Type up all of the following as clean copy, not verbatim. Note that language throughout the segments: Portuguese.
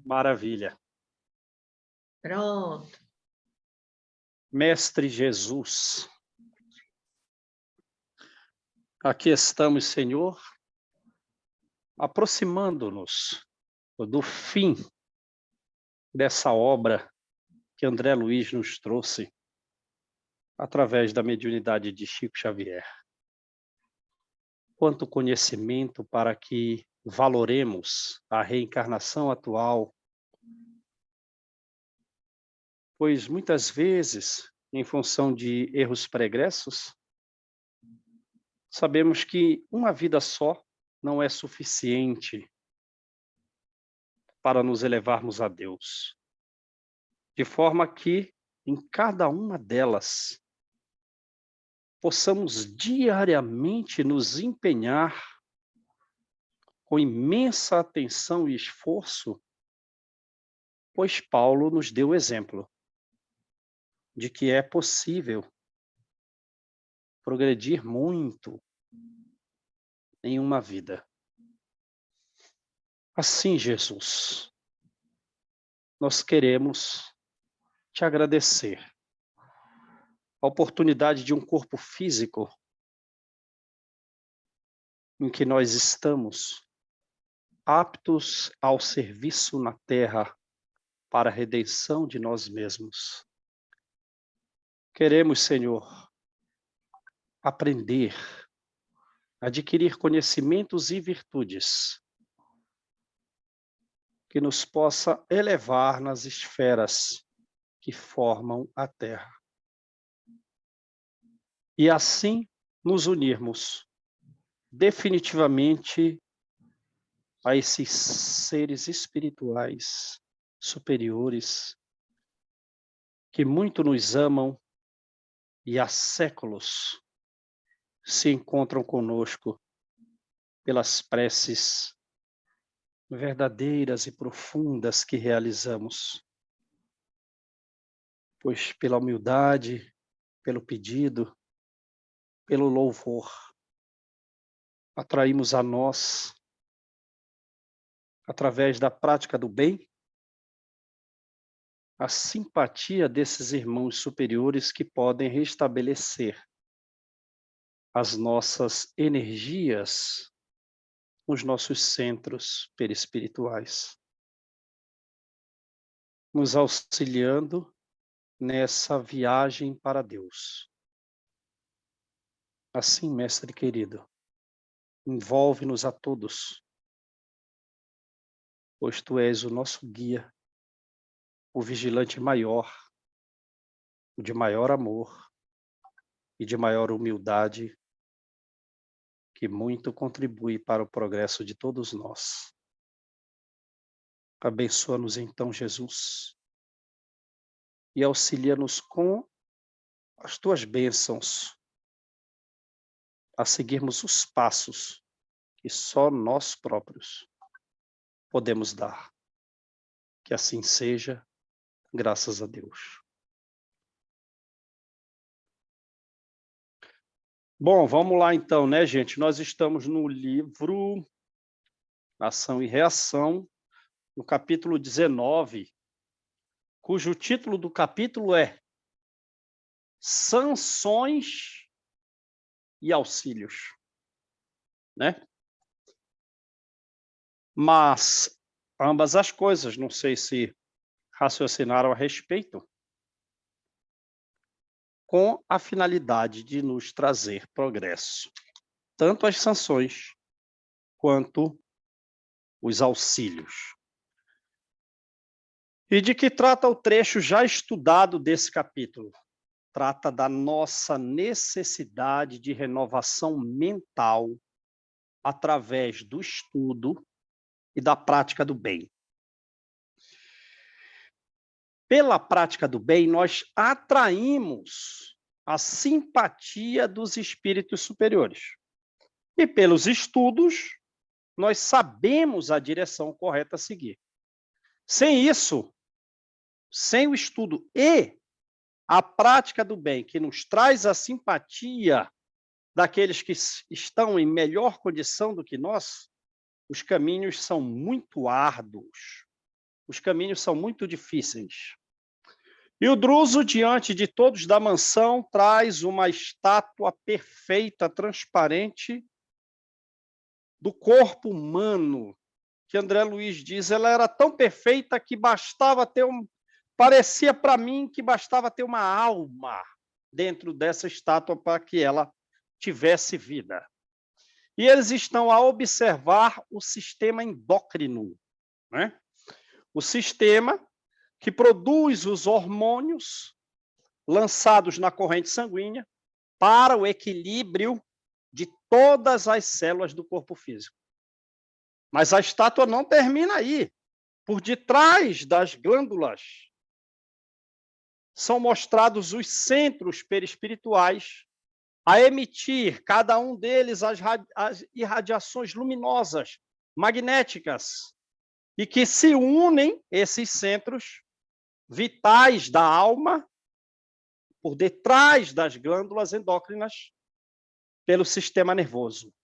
Maravilha. Pronto. Mestre Jesus, aqui estamos, Senhor, aproximando-nos do fim dessa obra que André Luiz nos trouxe através da mediunidade de Chico Xavier. Quanto conhecimento para que valoremos a reencarnação atual, pois muitas vezes, em função de erros pregressos, sabemos que uma vida só não é suficiente para nos elevarmos a Deus. De forma que, em cada uma delas, possamos diariamente nos empenhar com imensa atenção e esforço, pois Paulo nos deu o exemplo de que é possível progredir muito em uma vida. Assim, Jesus, nós queremos te agradecer a oportunidade de um corpo físico em que nós estamos aptos ao serviço na terra para a redenção de nós mesmos. Queremos, Senhor, aprender, adquirir conhecimentos e virtudes que nos possa elevar nas esferas que formam a terra. E assim nos unirmos definitivamente a esses seres espirituais superiores que muito nos amam e há séculos se encontram conosco pelas preces verdadeiras e profundas que realizamos, pois pela humildade, pelo pedido, pelo louvor, atraímos a nós, através da prática do bem, a simpatia desses irmãos superiores que podem restabelecer as nossas energias nos nossos centros perispirituais, nos auxiliando nessa viagem para Deus. Assim, mestre querido, envolve-nos a todos, pois tu és o nosso guia, o vigilante maior, o de maior amor e de maior humildade, que muito contribui para o progresso de todos nós. Abençoa-nos então, Jesus, e auxilia-nos com as tuas bênçãos a seguirmos os passos que só nós próprios podemos dar. Que assim seja, graças a Deus. Bom, vamos lá então, né, gente? Nós estamos no livro Ação e Reação, no capítulo 19, cujo título do capítulo é Sanções e Auxílios, né? Mas ambas as coisas, não sei se raciocinaram a respeito, com a finalidade de nos trazer progresso, tanto as sanções quanto os auxílios. E de que trata o trecho já estudado desse capítulo? Trata da nossa necessidade de renovação mental através do estudo e da prática do bem. Pela prática do bem, nós atraímos a simpatia dos espíritos superiores. E pelos estudos, nós sabemos a direção correta a seguir. Sem isso, sem o estudo e a prática do bem, que nos traz a simpatia daqueles que estão em melhor condição do que nós, os caminhos são muito árduos, Os caminhos são muito difíceis. E o Druso, diante de todos da mansão, traz uma estátua perfeita, transparente, do corpo humano, que André Luiz diz, ela era tão perfeita que bastava ter parecia para mim que bastava ter uma alma dentro dessa estátua para que ela tivesse vida. E eles estão a observar o sistema endócrino, né? O sistema que produz os hormônios lançados na corrente sanguínea para o equilíbrio de todas as células do corpo físico. Mas a estátua não termina aí. Por detrás das glândulas são mostrados os centros perispirituais a emitir, cada um deles, as irradiações luminosas, magnéticas, e que se unem, esses centros vitais da alma, por detrás das glândulas endócrinas, pelo sistema nervoso,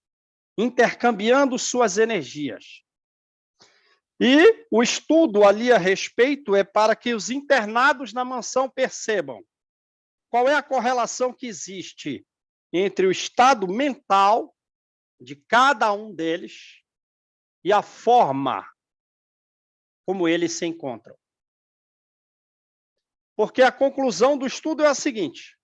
intercambiando suas energias. E o estudo ali a respeito é para que os internados na mansão percebam qual é a correlação que existe entre o estado mental de cada um deles e a forma como eles se encontram. Porque a conclusão do estudo é a seguinte: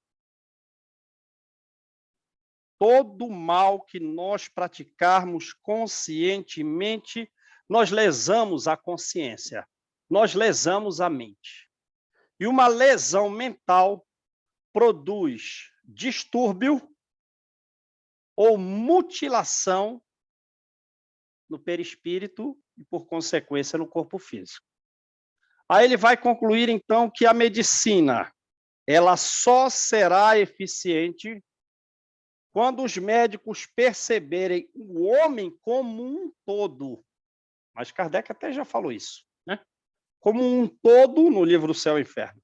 todo mal que nós praticarmos conscientemente, nós lesamos a consciência, nós lesamos a mente. E uma lesão mental produz distúrbio ou mutilação no perispírito e, por consequência, no corpo físico. Aí ele vai concluir, então, que a medicina ela só será eficiente quando os médicos perceberem o homem como um todo. Mas Kardec até já falou isso, né? Como um todo no livro Céu e Inferno.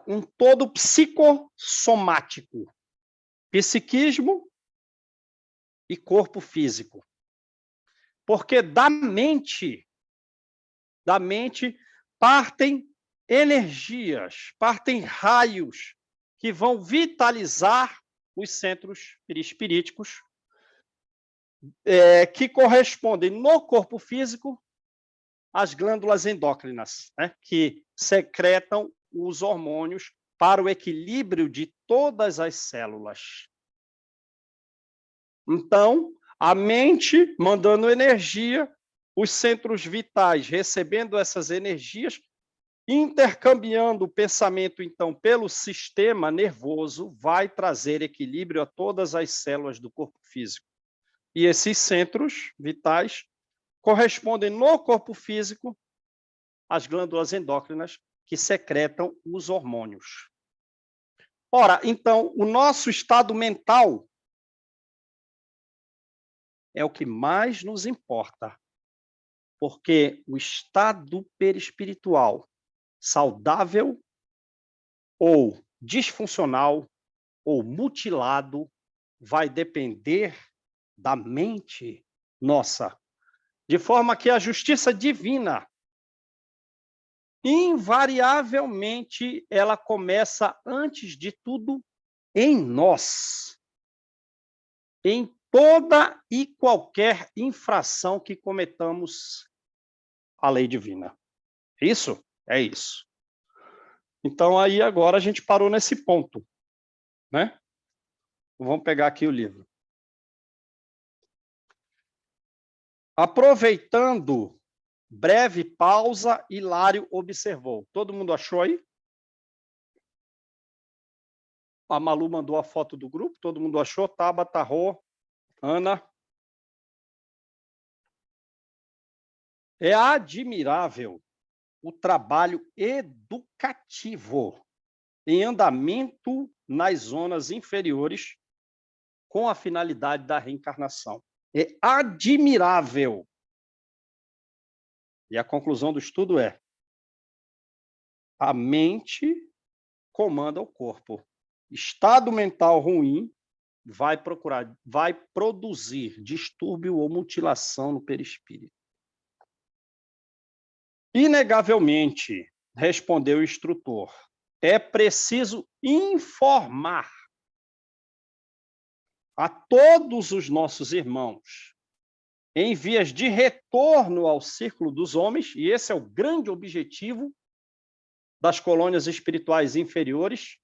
Um todo psicossomático. Psiquismo e corpo físico. Porque da mente partem energias, partem raios que vão vitalizar os centros perispiríticos, que correspondem no corpo físico às glândulas endócrinas, né, que secretam os hormônios para o equilíbrio de todas as células. Então, a mente mandando energia, os centros vitais recebendo essas energias, intercambiando o pensamento, então, pelo sistema nervoso, vai trazer equilíbrio a todas as células do corpo físico. E esses centros vitais correspondem no corpo físico às glândulas endócrinas que secretam os hormônios. Ora, então, o nosso estado mental é o que mais nos importa, porque o estado perispiritual saudável ou disfuncional ou mutilado vai depender da mente nossa, de forma que a justiça divina, invariavelmente, ela começa, antes de tudo, em nós, em toda e qualquer infração que cometamos à lei divina. Isso? É isso. Então, aí agora a gente parou nesse ponto, né? Vamos pegar aqui o livro. Aproveitando breve pausa, Hilário observou. Todo mundo achou aí? A Malu mandou a foto do grupo, todo mundo achou? Tabata, Rô, Ana. É admirável o trabalho educativo em andamento nas zonas inferiores com a finalidade da reencarnação. É admirável. E a conclusão do estudo é: a mente comanda o corpo. Estado mental ruim vai produzir distúrbio ou mutilação no perispírito. Inegavelmente, respondeu o instrutor, é preciso informar a todos os nossos irmãos em vias de retorno ao círculo dos homens, e esse é o grande objetivo das colônias espirituais inferiores,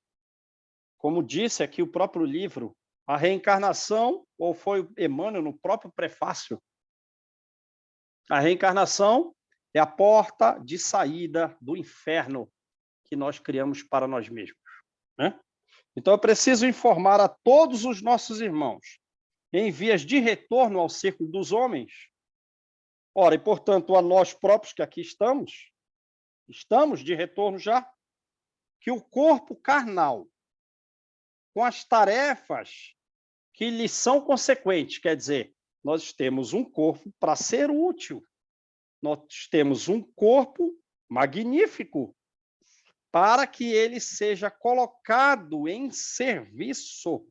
como disse aqui o próprio livro, a reencarnação, ou foi Emmanuel no próprio prefácio, a reencarnação é a porta de saída do inferno que nós criamos para nós mesmos, né? Então, é preciso informar a todos os nossos irmãos em vias de retorno ao círculo dos homens, ora, e portanto a nós próprios que aqui estamos de retorno já, que o corpo carnal, com as tarefas que lhe são consequentes, quer dizer, nós temos um corpo para ser útil, nós temos um corpo magnífico para que ele seja colocado em serviço,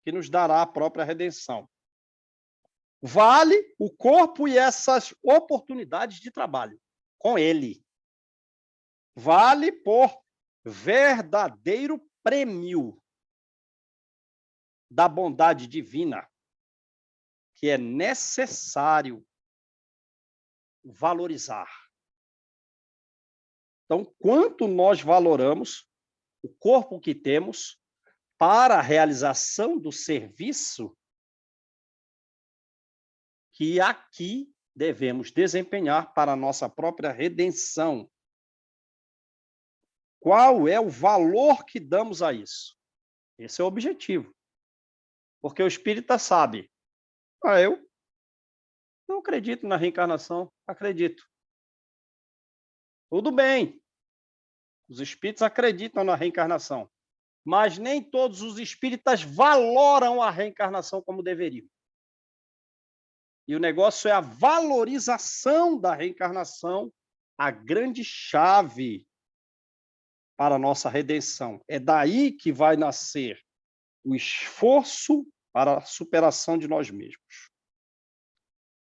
que nos dará a própria redenção. Vale o corpo e essas oportunidades de trabalho com ele. Vale por verdadeiro prêmio da bondade divina, que é necessário valorizar. Então, quanto nós valoramos o corpo que temos para a realização do serviço que aqui devemos desempenhar para a nossa própria redenção. Qual é o valor que damos a isso? Esse é o objetivo. Porque o espírita sabe, eu não acredito na reencarnação, acredito. Tudo bem, os espíritos acreditam na reencarnação, mas nem todos os espíritas valoram a reencarnação como deveriam. E o negócio é a valorização da reencarnação, a grande chave para a nossa redenção. É daí que vai nascer o esforço para a superação de nós mesmos.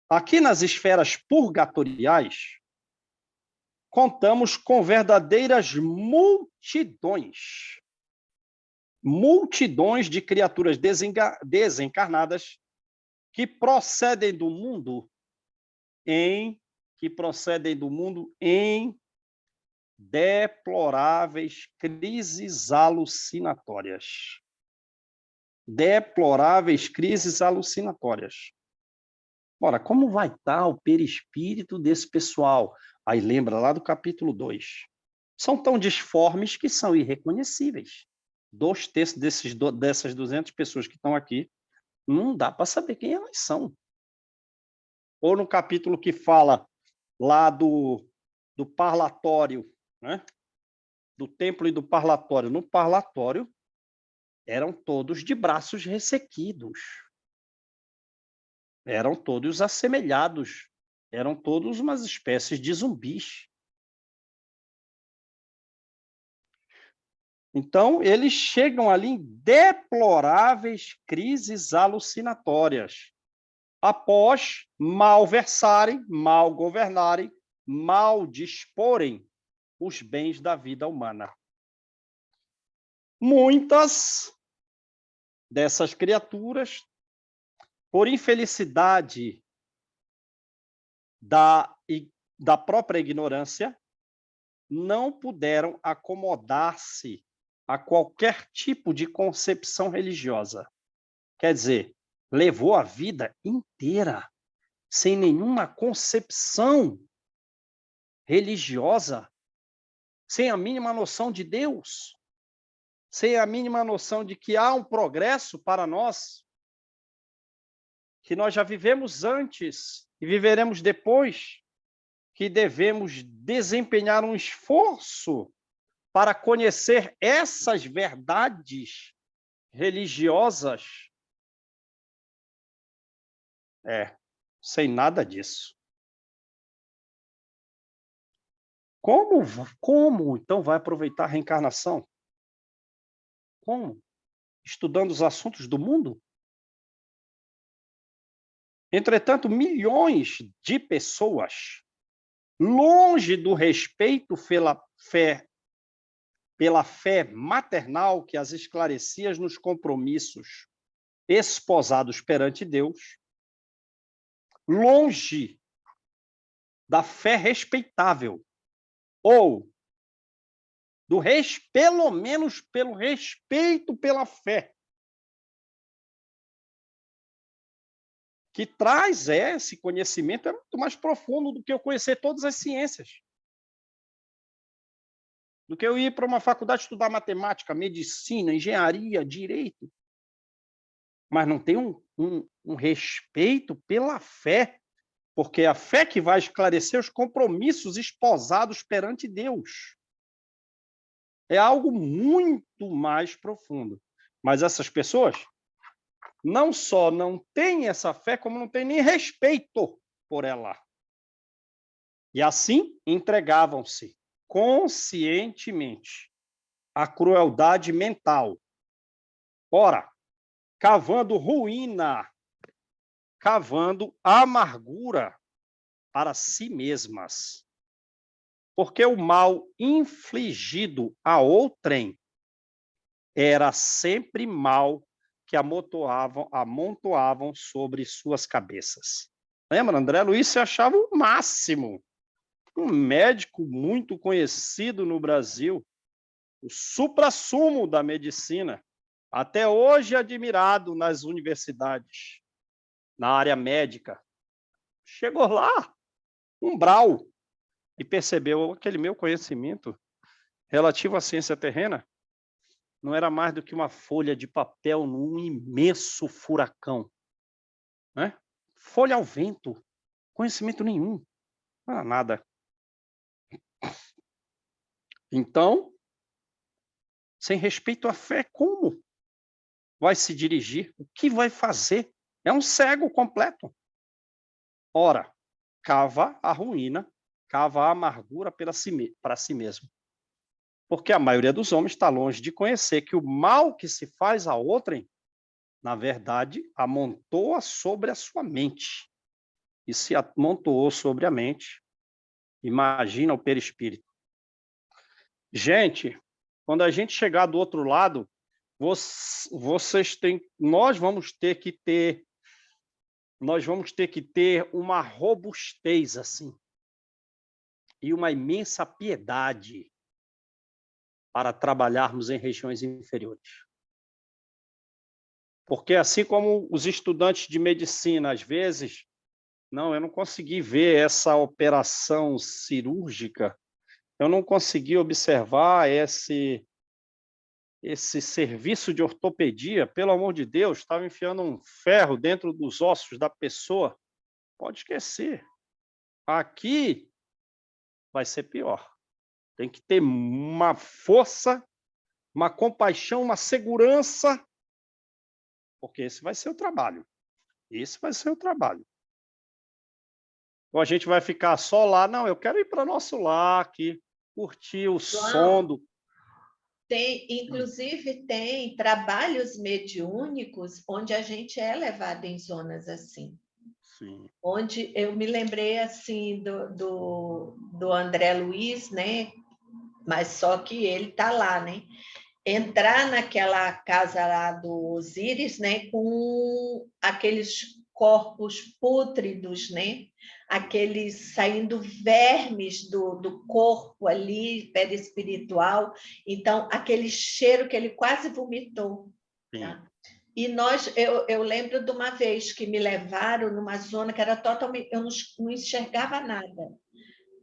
Aqui nas esferas purgatoriais, contamos com verdadeiras multidões de criaturas desencarnadas que procedem do mundo em deploráveis crises alucinatórias. Deploráveis crises alucinatórias. Ora, como vai estar o perispírito desse pessoal? Aí lembra lá do capítulo 2. São tão disformes que são irreconhecíveis. 2/3 dessas 200 pessoas que estão aqui, não dá para saber quem elas são. Ou no capítulo que fala lá do parlatório, né? Do templo e do parlatório. No parlatório, eram todos de braços ressequidos. Eram todos assemelhados. Eram todos umas espécies de zumbis. Então, eles chegam ali em deploráveis crises alucinatórias, após malversarem, mal governarem, mal disporem os bens da vida humana. Muitas dessas criaturas, por infelicidade da própria ignorância, não puderam acomodar-se a qualquer tipo de concepção religiosa. Quer dizer, levou a vida inteira sem nenhuma concepção religiosa, sem a mínima noção de Deus, sem a mínima noção de que há um progresso para nós, que nós já vivemos antes e viveremos depois, que devemos desempenhar um esforço para conhecer essas verdades religiosas. Sem nada disso. Como então vai aproveitar a reencarnação? Como? Estudando os assuntos do mundo? Entretanto, milhões de pessoas longe do respeito pela fé maternal que as esclarecia nos compromissos esposados perante Deus, longe da fé respeitável, ou pelo menos pelo respeito pela fé, que traz esse conhecimento é muito mais profundo do que eu conhecer todas as ciências, do que eu ir para uma faculdade estudar matemática, medicina, engenharia, direito, mas não tem um respeito pela fé, porque é a fé que vai esclarecer os compromissos esposados perante Deus. É algo muito mais profundo. Mas essas pessoas não só não têm essa fé, como não têm nem respeito por ela. E assim entregavam-se conscientemente à crueldade mental. Ora, cavando ruína, cavando amargura para si mesmas. Porque o mal infligido a outrem era sempre mal que amontoavam sobre suas cabeças. Lembra, André Luiz se achava o máximo. Um médico muito conhecido no Brasil, o suprassumo da medicina, até hoje admirado nas universidades, na área médica. Chegou lá, umbral, e percebeu aquele meu conhecimento relativo à ciência terrena não era mais do que uma folha de papel num imenso furacão, né? Folha ao vento, conhecimento nenhum, não era nada. Então, sem respeito à fé, como vai se dirigir? O que vai fazer? É um cego completo. Ora, cava a ruína, cava a amargura para si mesmo. Porque a maioria dos homens está longe de conhecer que o mal que se faz a outrem, na verdade, amontoa sobre a sua mente. E se amontoou sobre a mente, imagina o perispírito. Gente, quando a gente chegar do outro lado, nós vamos ter que ter uma robustez assim e uma imensa piedade para trabalharmos em regiões inferiores. Porque assim como os estudantes de medicina, às vezes, eu não consegui ver essa operação cirúrgica, eu não consegui observar esse serviço de ortopedia, pelo amor de Deus, estava enfiando um ferro dentro dos ossos da pessoa. Pode esquecer. Aqui vai ser pior. Tem que ter uma força, uma compaixão, uma segurança, porque esse vai ser o trabalho. Esse vai ser o trabalho. Ou a gente vai ficar só lá, não, eu quero ir para nosso lar aqui, curtir o som do... Inclusive, tem trabalhos mediúnicos onde a gente é levado em zonas assim. Sim. Onde eu me lembrei assim do André Luiz, né? Mas só que ele está lá, né? Entrar naquela casa lá do Osíris, né? Com aqueles corpos pútridos, né? Aqueles saindo vermes do corpo ali, perispiritual. Então, aquele cheiro que ele quase vomitou. Tá? E eu lembro de uma vez que me levaram numa zona que era totalmente... Eu não enxergava nada.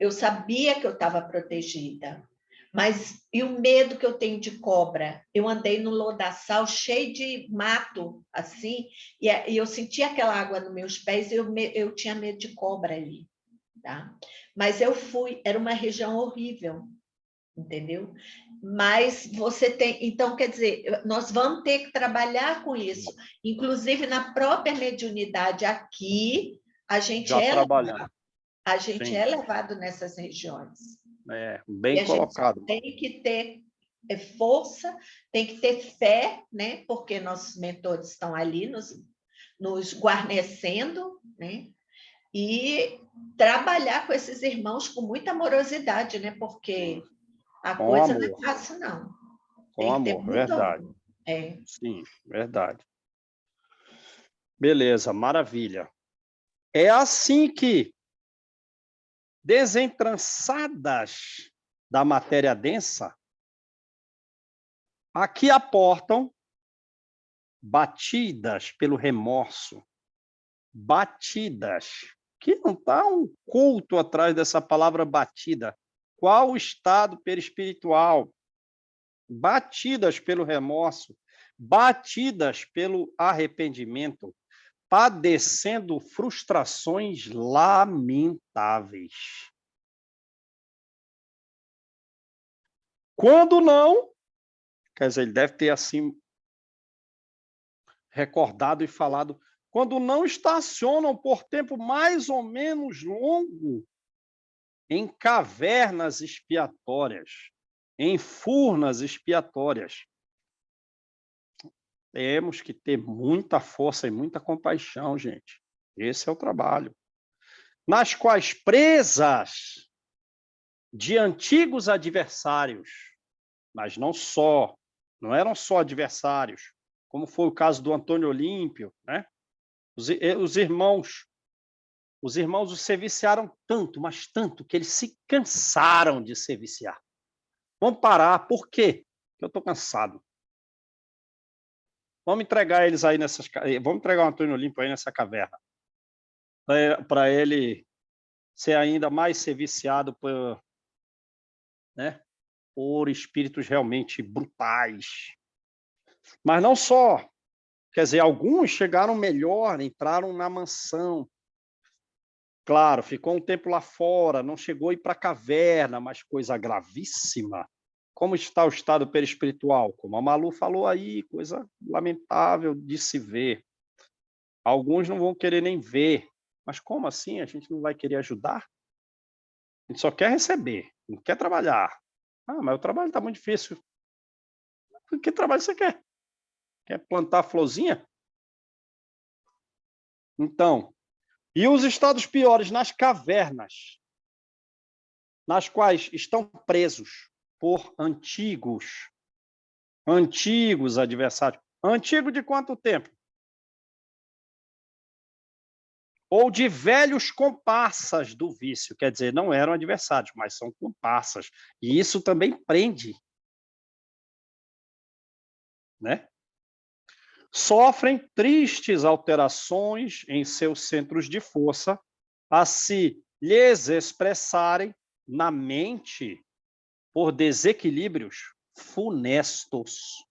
Eu sabia que eu estava protegida. Mas e o medo que eu tenho de cobra? Eu andei no lodaçal cheio de mato, assim, e eu sentia aquela água nos meus pés, e eu tinha medo de cobra ali. Tá? Mas eu fui, era uma região horrível, entendeu? Mas você tem... Então, quer dizer, nós vamos ter que trabalhar com isso. Inclusive, na própria mediunidade aqui, a gente Já trabalhando. A gente Sim. é levado nessas regiões. Bem e a colocado. gente tem que ter força, tem que ter fé, né? Porque nossos mentores estão ali nos guarnecendo, né? e trabalhar com esses irmãos com muita amorosidade, né? Porque a Com coisa não é amor, fácil, não. com Tem que ter amor, muito verdade. amor. É. Sim, verdade. Beleza, maravilha. É assim que, desentrançadas da matéria densa, aqui aportam, batidas pelo remorso, batidas, que não está um culto atrás dessa palavra batida. Qual o estado perispiritual? Batidas pelo remorso, batidas pelo arrependimento, padecendo frustrações lamentáveis. Quando não, quer dizer, ele deve ter assim recordado e falado, quando não estacionam por tempo mais ou menos longo em cavernas expiatórias, em furnas expiatórias. Temos que ter muita força e muita compaixão, gente. Esse é o trabalho. Nas quais presas de antigos adversários, mas não só, não eram só adversários, como foi o caso do Antônio Olímpio, né? Os irmãos os serviciaram tanto, mas tanto, que eles se cansaram de serviciar. Vamos parar, por quê? Porque eu estou cansado. Vamos entregar eles aí nessas. Vamos entregar o Antônio Olímpio aí nessa caverna. Para ele ser ainda mais serviciado por, né, por espíritos realmente brutais. Mas não só. Quer dizer, alguns chegaram melhor, entraram na mansão. Claro, ficou um tempo lá fora, não chegou a ir para a caverna, mas coisa gravíssima. Como está o estado perispiritual? Como a Malu falou aí, coisa lamentável de se ver. Alguns não vão querer nem ver. Mas como assim? A gente não vai querer ajudar? A gente só quer receber, não quer trabalhar. Ah, mas o trabalho está muito difícil. Que trabalho você quer? Quer plantar florzinha? Então, e os estados piores nas cavernas, nas quais estão presos por antigos adversários. Antigo de quanto tempo? Ou de velhos comparsas do vício, quer dizer, não eram adversários, mas são comparsas. E isso também prende, né? Sofrem tristes alterações em seus centros de força, a se lhes expressarem na mente por desequilíbrios funestos.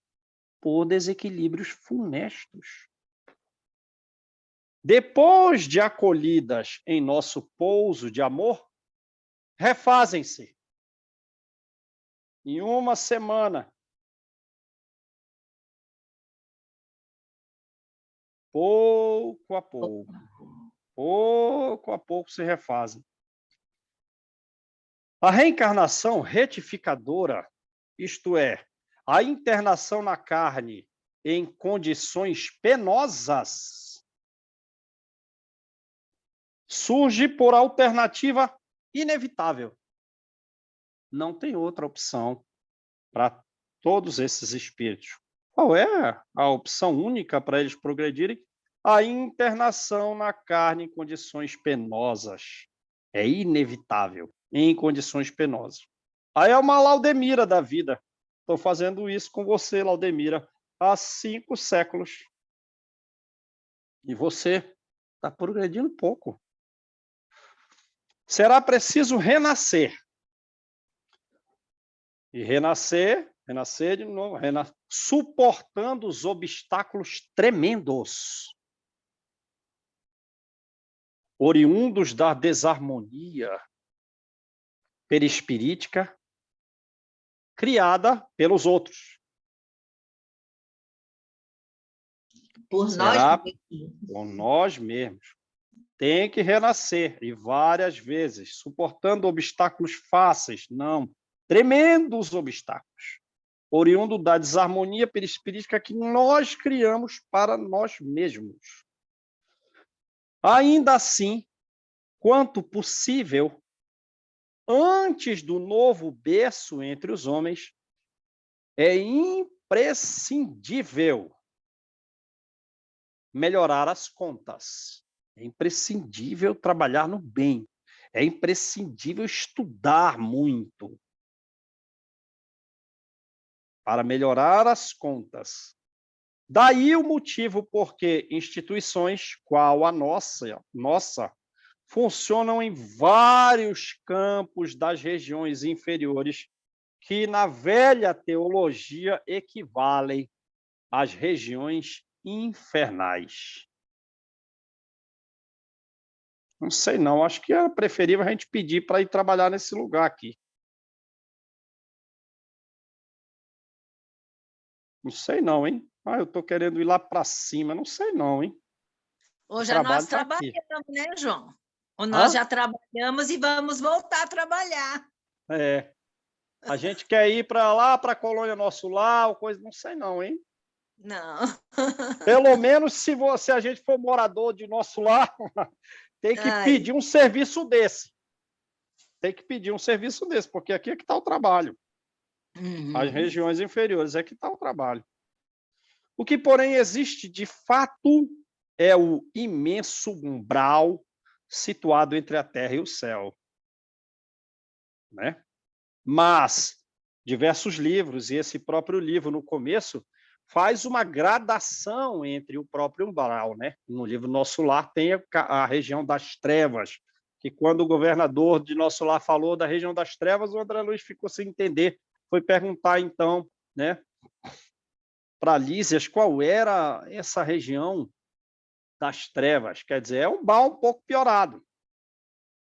Por desequilíbrios funestos. Depois de acolhidas em nosso pouso de amor, refazem-se. Em uma semana, pouco a pouco se refazem. A reencarnação retificadora, isto é, a internação na carne em condições penosas, surge por alternativa inevitável. Não tem outra opção para todos esses espíritos. Qual é a opção única para eles progredirem? A internação na carne em condições penosas. É inevitável, em condições penosas. Aí é uma Laudemira da vida. Estou fazendo isso com você, Laudemira, há 5 séculos. E você está progredindo pouco. Será preciso renascer. E renascer de novo, suportando os obstáculos tremendos, oriundos da desarmonia perispirítica criada pelos outros. Por Será nós mesmos. por nós mesmos. Tem que renascer, e várias vezes, suportando obstáculos fáceis, não, tremendos obstáculos, oriundo da desarmonia perispirítica que nós criamos para nós mesmos. Ainda assim, quanto possível, antes do novo berço entre os homens, é imprescindível melhorar as contas. É imprescindível trabalhar no bem. É imprescindível estudar muito para melhorar as contas. Daí o motivo por que instituições, qual a nossa, funcionam em vários campos das regiões inferiores, que na velha teologia equivalem às regiões infernais. Não sei não, acho que é preferível a gente pedir para ir trabalhar nesse lugar aqui. Não sei não, hein? Eu estou querendo ir lá para cima, não sei não, hein? O Hoje trabalho nós tá aqui. trabalhamos, né, João? Ou nós Hã? já trabalhamos e vamos voltar a trabalhar. É. A gente quer ir para lá, para a Colônia Nosso Lar, ou coisa, não sei não, hein? Não. Pelo menos se a gente for morador de Nosso Lar, tem que Ai. pedir um serviço desse. Tem que pedir um serviço desse, porque aqui é que está o trabalho. As regiões inferiores é que está o trabalho. O que, porém, existe de fato é o imenso umbral situado entre a terra e o céu. Né? Mas diversos livros, e esse próprio livro, no começo, faz uma gradação entre o próprio umbral. Né? No livro Nosso Lar tem a região das trevas, que quando o governador de Nosso Lar falou da região das trevas, o André Luiz ficou sem entender. Foi perguntar, então, né, para Lísias qual era essa região das trevas. Quer dizer, é um umbral um pouco piorado.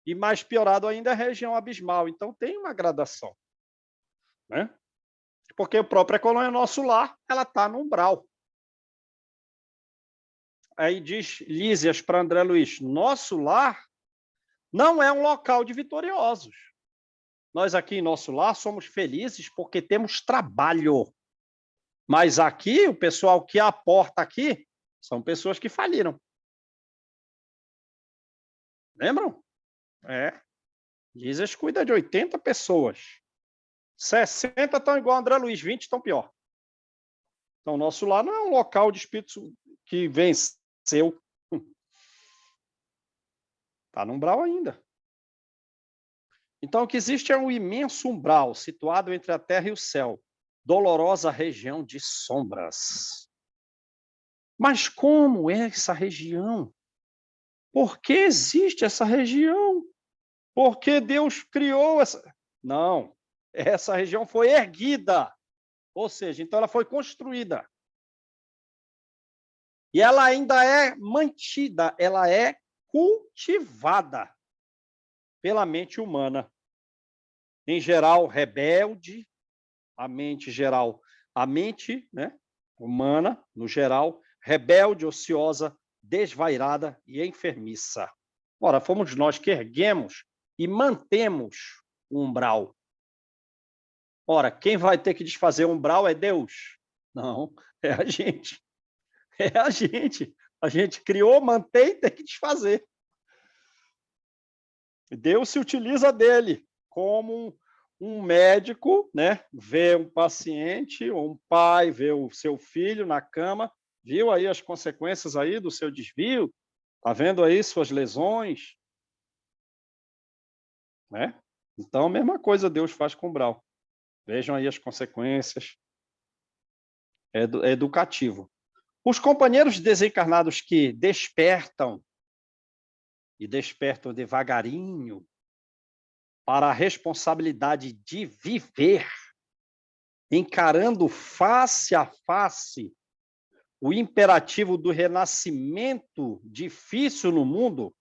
E mais piorado ainda é a região abismal. Então, tem uma gradação. Né? Porque a própria Colônia Nosso Lar, ela está no umbral. Aí diz Lísias para André Luiz, Nosso Lar não é um local de vitoriosos. Nós aqui em Nosso Lar somos felizes porque temos trabalho. Mas aqui, o pessoal que aporta aqui, são pessoas que faliram. Lembram? Lísias cuida de 80 pessoas. 60 estão igual a André Luiz, 20 estão pior. Então, Nosso Lar não é um local de espírito que venceu. Está no umbral ainda. Então, o que existe é um imenso umbral situado entre a terra e o céu, dolorosa região de sombras. Mas como é essa região? Por que existe essa região? Por que Deus criou essa? Não, essa região foi erguida, ou seja, então ela foi construída. E ela ainda é mantida, ela é cultivada pela mente humana. Em geral, rebelde, a mente geral, a mente, né, humana, no geral, rebelde, ociosa, desvairada e enfermiça. Ora, fomos nós que erguemos e mantemos o umbral. Ora, quem vai ter que desfazer o umbral é Deus? Não, é a gente. É a gente. A gente criou, mantém, tem que desfazer. Deus se utiliza dele como um médico, né? Vê um paciente, ou um pai vê o seu filho na cama, viu aí as consequências aí do seu desvio, tá vendo aí suas lesões, né? Então, a mesma coisa Deus faz com o umbral. Vejam aí as consequências. É educativo. Os companheiros desencarnados que despertam, e despertam devagarinho, para a responsabilidade de viver, encarando face a face o imperativo do renascimento difícil no mundo,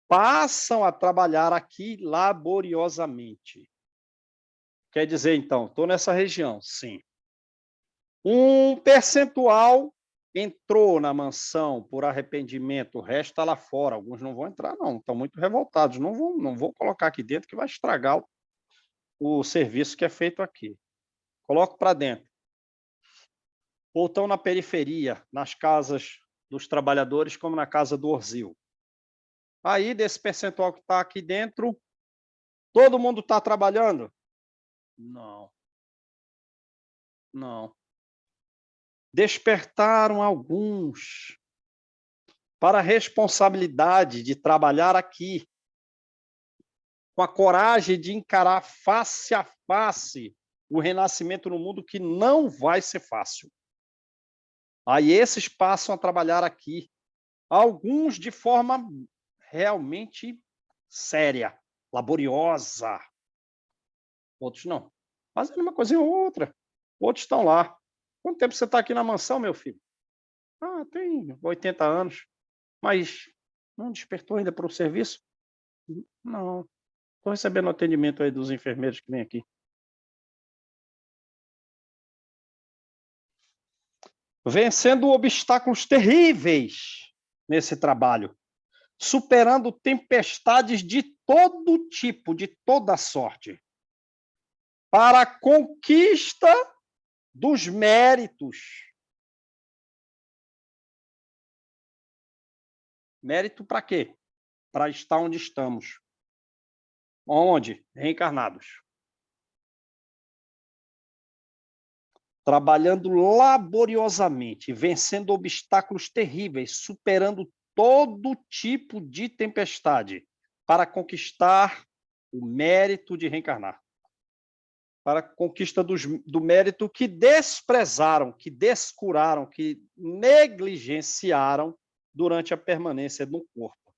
passam a trabalhar aqui laboriosamente. Quer dizer, então, estou nessa região, sim. Um percentual entrou na mansão por arrependimento, o resto está lá fora. Alguns não vão entrar, não, estão muito revoltados. Não vou colocar aqui dentro que vai estragar o serviço que é feito aqui. Coloco para dentro. Ou estão na periferia, nas casas dos trabalhadores, como na casa do Orzil. Aí, desse percentual que está aqui dentro, todo mundo está trabalhando? Não. Não. Despertaram alguns para a responsabilidade de trabalhar aqui, com a coragem de encarar face a face o renascimento no mundo, que não vai ser fácil. Aí esses passam a trabalhar aqui, alguns de forma realmente séria, laboriosa, outros não, fazendo uma coisinha ou outra, outros estão lá. Quanto tempo você está aqui na mansão, meu filho? Ah, tem 80 anos, mas não despertou ainda para o serviço? Não, estou recebendo atendimento aí dos enfermeiros que vêm aqui. Vencendo obstáculos terríveis nesse trabalho, superando tempestades de todo tipo, de toda sorte, para a conquista dos méritos. Mérito para quê? Para estar onde estamos. Onde? Reencarnados. Trabalhando laboriosamente, vencendo obstáculos terríveis, superando todo tipo de tempestade, para conquistar o mérito de reencarnar. Para a conquista do mérito que desprezaram, que descuraram, que negligenciaram durante a permanência no corpo.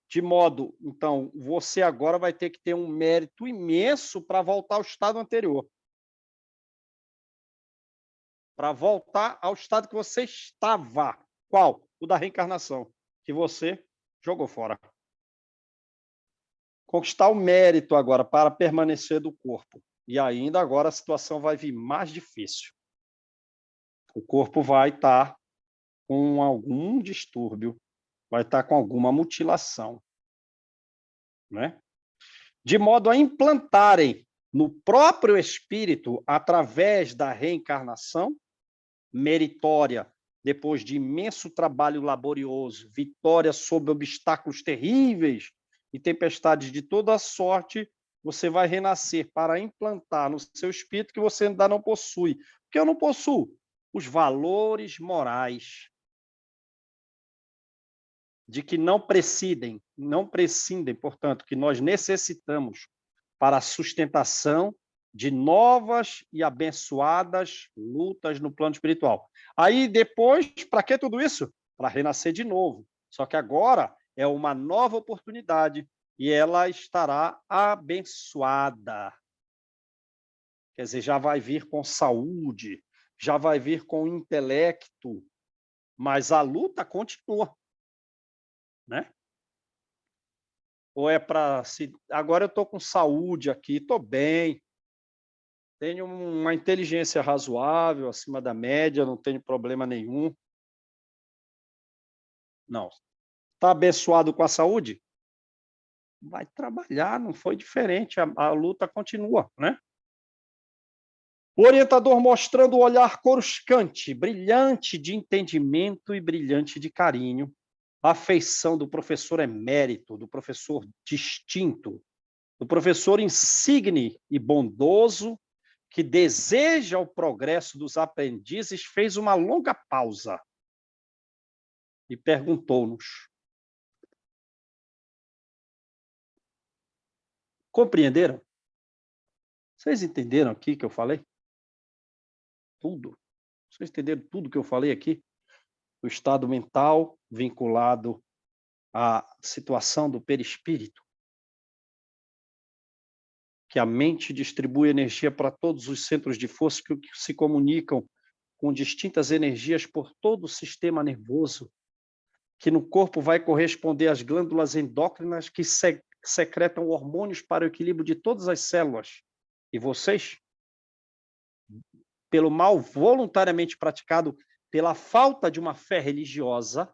De modo, então, você agora vai ter que ter um mérito imenso para voltar ao estado anterior. Para voltar ao estado que você estava. Qual? O da reencarnação, que você jogou fora. Conquistar o mérito agora para permanecer do corpo. E ainda agora a situação vai vir mais difícil. O corpo vai estar com algum distúrbio, vai estar com alguma mutilação, né? De modo a implantarem no próprio espírito, através da reencarnação meritória, depois de imenso trabalho laborioso, vitória sobre obstáculos terríveis e tempestades de toda a sorte, você vai renascer para implantar no seu espírito que você ainda não possui. Porque eu não possuo os valores morais de que não prescindem, portanto, que nós necessitamos para a sustentação de novas e abençoadas lutas no plano espiritual. Aí depois, para que tudo isso? Para renascer de novo. Só que agora é uma nova oportunidade e ela estará abençoada. Quer dizer, já vai vir com saúde, já vai vir com intelecto, mas a luta continua, né? Ou é para se agora eu estou com saúde aqui, estou bem, tenho uma inteligência razoável, acima da média, não tenho problema nenhum. Não. Está abençoado com a saúde? Vai trabalhar, não foi diferente, a luta continua, né? O orientador mostrando o olhar coruscante, brilhante de entendimento e brilhante de carinho, a afeição do professor emérito, do professor distinto, do professor insigne e bondoso, que deseja o progresso dos aprendizes, fez uma longa pausa e perguntou-nos: compreenderam? Vocês entenderam aqui que eu falei? Tudo. Vocês entenderam tudo que eu falei aqui? O estado mental vinculado à situação do perispírito, que a mente distribui energia para todos os centros de força que se comunicam com distintas energias por todo o sistema nervoso, que no corpo vai corresponder às glândulas endócrinas que secretam hormônios para o equilíbrio de todas as células. E vocês, pelo mal voluntariamente praticado, pela falta de uma fé religiosa,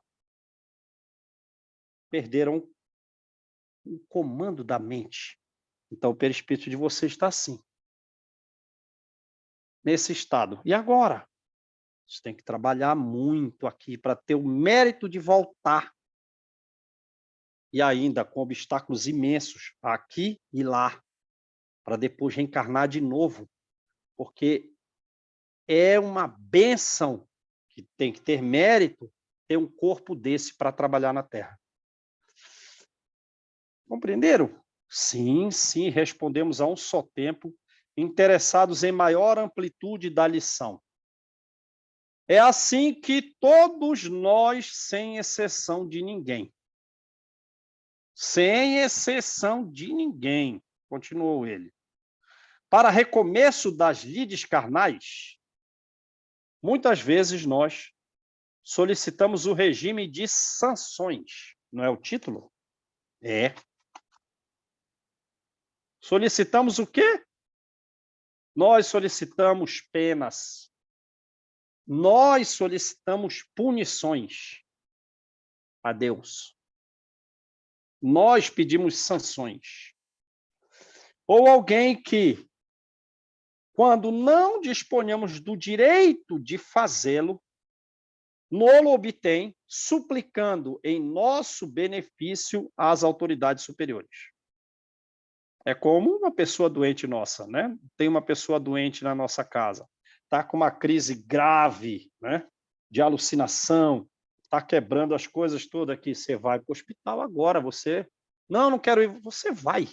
perderam o comando da mente. Então, o perispírito de vocês está assim, nesse estado. E agora? Você tem que trabalhar muito aqui para ter o mérito de voltar e ainda com obstáculos imensos aqui e lá, para depois reencarnar de novo, porque é uma bênção que tem que ter mérito ter um corpo desse para trabalhar na Terra. Compreenderam? Sim, sim, respondemos a um só tempo, interessados em maior amplitude da lição. É assim que todos nós, sem exceção de ninguém, sem exceção de ninguém, continuou ele, para recomeço das lides carnais, muitas vezes nós solicitamos o regime de sanções. Não é o título? É. Solicitamos o quê? Nós solicitamos penas. Nós solicitamos punições a Deus. Nós pedimos sanções. Ou alguém que, quando não disponhamos do direito de fazê-lo, nolo obtém, suplicando em nosso benefício às autoridades superiores. É como uma pessoa doente nossa, né? Tem uma pessoa doente na nossa casa, está com uma crise grave, né? De alucinação, está quebrando as coisas todas aqui. Você vai para o hospital agora, você... Não quero ir. Você vai.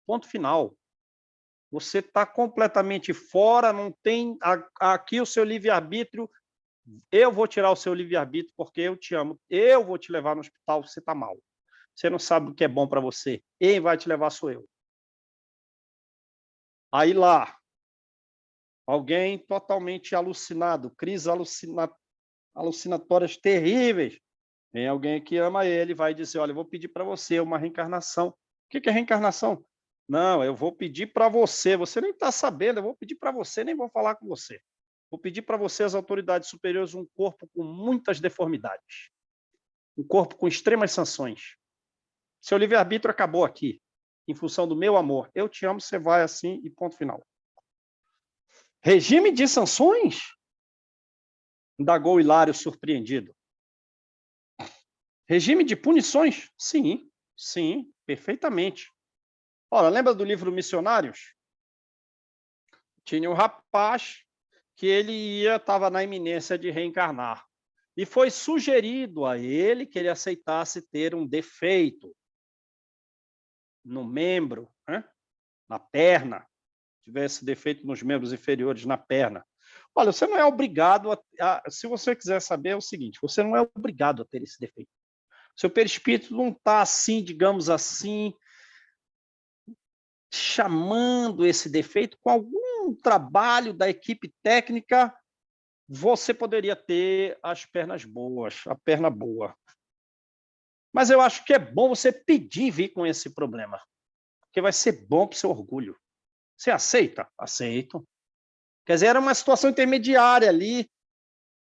Ponto final. Você está completamente fora, não tem aqui o seu livre-arbítrio. Eu vou tirar o seu livre-arbítrio porque eu te amo. Eu vou te levar no hospital, você está mal. Você não sabe o que é bom para você. Quem vai te levar sou eu. Aí lá, alguém totalmente alucinado, crises alucinatórias terríveis. Vem alguém que ama ele, vai dizer, olha, eu vou pedir para você uma reencarnação. O que é reencarnação? Não, eu vou pedir para você. Você nem está sabendo, eu vou pedir para você, nem vou falar com você. Vou pedir para você, as autoridades superiores, um corpo com muitas deformidades. Um corpo com extremas sanções. Seu livre-arbítrio acabou aqui, em função do meu amor. Eu te amo, você vai assim e ponto final. Regime de sanções? Indagou Hilário, surpreendido. Regime de punições? Sim, sim, perfeitamente. Ora, lembra do livro Missionários? Tinha um rapaz que ele estava na iminência de reencarnar. E foi sugerido a ele que ele aceitasse ter um defeito no membro, né? Na perna, tivesse defeito nos membros inferiores, na perna. Olha, você não é obrigado se você quiser saber, é o seguinte, você não é obrigado a ter esse defeito. Seu perispírito não está assim, digamos assim, chamando esse defeito com algum trabalho da equipe técnica, você poderia ter as pernas boas, a perna boa. Mas eu acho que é bom você pedir vir com esse problema, porque vai ser bom para o seu orgulho. Você aceita? Aceito. Quer dizer, era uma situação intermediária ali,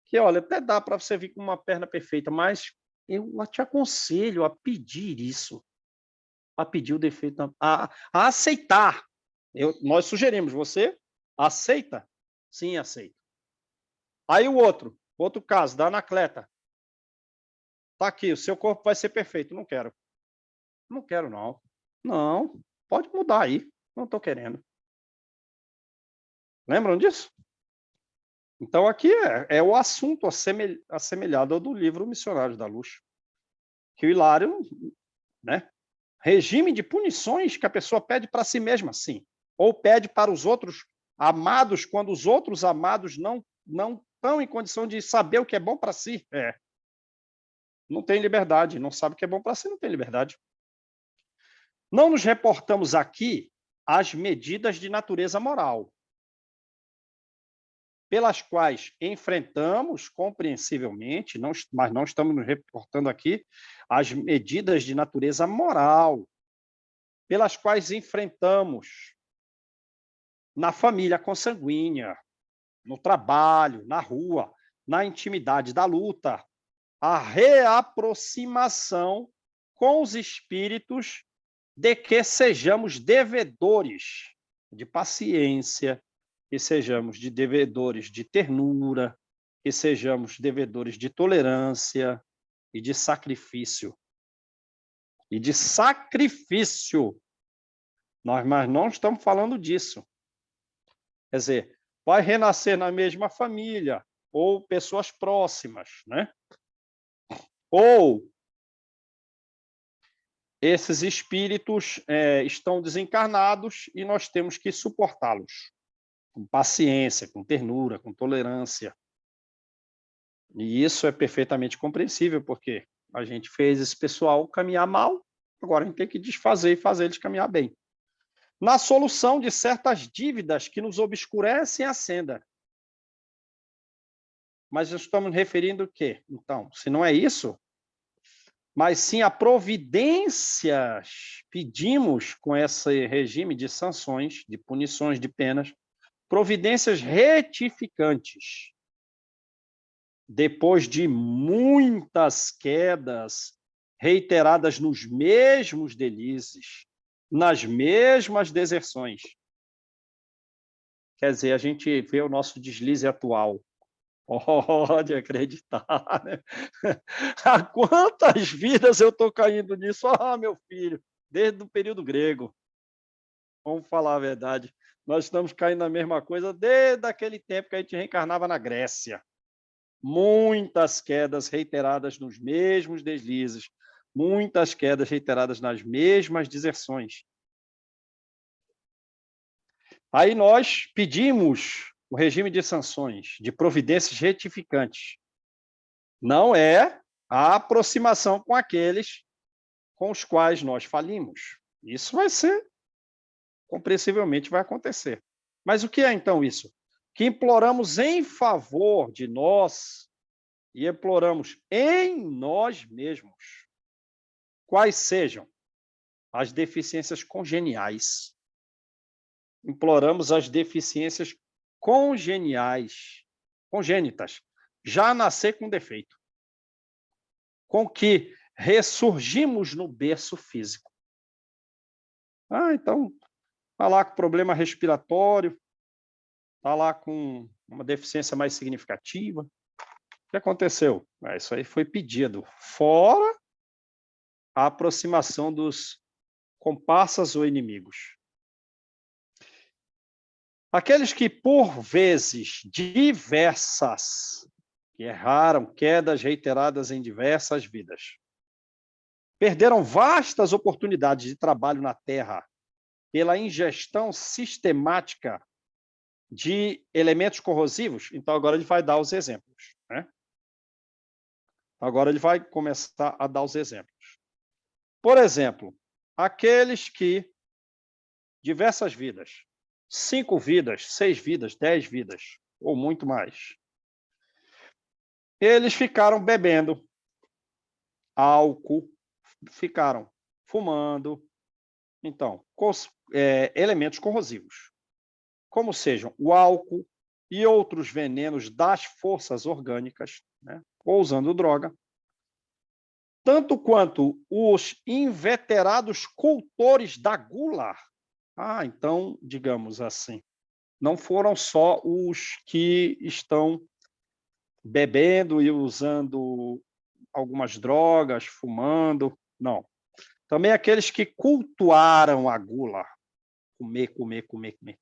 que, olha, até dá para você vir com uma perna perfeita, mas eu te aconselho a pedir isso, a pedir o defeito, a aceitar. Nós sugerimos, você aceita? Sim, aceito. Aí o outro caso, da Anacleta. Está aqui, o seu corpo vai ser perfeito. Não quero. Não quero, não. Não, pode mudar aí. Não estou querendo. Lembram disso? Então, aqui é o assunto assemelhado ao do livro Missionários da Luz. Que o Hilário, né? Regime de punições que a pessoa pede para si mesma, sim. Ou pede para os outros amados, quando os outros amados não estão em condição de saber o que é bom para si. Não tem liberdade, não sabe o que é bom para si, não tem liberdade. Não nos reportamos aqui às medidas de natureza moral, pelas quais enfrentamos compreensivelmente, mas não estamos nos reportando aqui às medidas de natureza moral, pelas quais enfrentamos na família consanguínea, no trabalho, na rua, na intimidade da luta, a reaproximação com os espíritos de que sejamos devedores de paciência, que sejamos devedores de ternura, que sejamos devedores de tolerância e de sacrifício. e de sacrifício. Mas não estamos falando disso. Quer dizer, vai renascer na mesma família, ou pessoas próximas, né? Ou esses espíritos estão desencarnados e nós temos que suportá-los com paciência, com ternura, com tolerância. E isso é perfeitamente compreensível, porque a gente fez esse pessoal caminhar mal, agora a gente tem que desfazer e fazer eles caminhar bem. Na solução de certas dívidas que nos obscurecem a senda. Mas estamos referindo o quê? Então, se não é isso, mas sim a providências, pedimos com esse regime de sanções, de punições, de penas, providências retificantes. Depois de muitas quedas, reiteradas nos mesmos delícias, nas mesmas deserções. Quer dizer, a gente vê o nosso deslize atual. Pode acreditar, né? Há quantas vidas eu estou caindo nisso? Meu filho, desde o período grego. Vamos falar a verdade. Nós estamos caindo na mesma coisa desde aquele tempo que a gente reencarnava na Grécia. Muitas quedas reiteradas nos mesmos deslizes, muitas quedas reiteradas nas mesmas deserções. Aí nós pedimos o regime de sanções, de providências retificantes. Não é a aproximação com aqueles com os quais nós falimos. Isso vai ser, compreensivelmente, vai acontecer. Mas o que é então isso? Que imploramos em favor de nós e imploramos em nós mesmos, quais sejam as deficiências congeniais. Imploramos as deficiências congeniais, congênitas, já nascer com defeito, com que ressurgimos no berço físico. Então, está lá com problema respiratório, está lá com uma deficiência mais significativa. O que aconteceu? Isso aí foi pedido. Fora a aproximação dos comparsas ou inimigos. Aqueles que, por vezes diversas, que erraram, quedas reiteradas em diversas vidas, perderam vastas oportunidades de trabalho na Terra pela ingestão sistemática de elementos corrosivos. Então, agora ele vai dar os exemplos, né? Agora ele vai começar a dar os exemplos. Por exemplo, aqueles que, diversas vidas, 5 vidas, 6 vidas, 10 vidas, ou muito mais, eles ficaram bebendo álcool, ficaram fumando, então, elementos corrosivos, como sejam o álcool e outros venenos das forças orgânicas, né, ou usando droga, tanto quanto os inveterados cultores da gula. Então, digamos assim, não foram só os que estão bebendo e usando algumas drogas, fumando, não. Também aqueles que cultuaram a gula, comer, comer, comer, comer.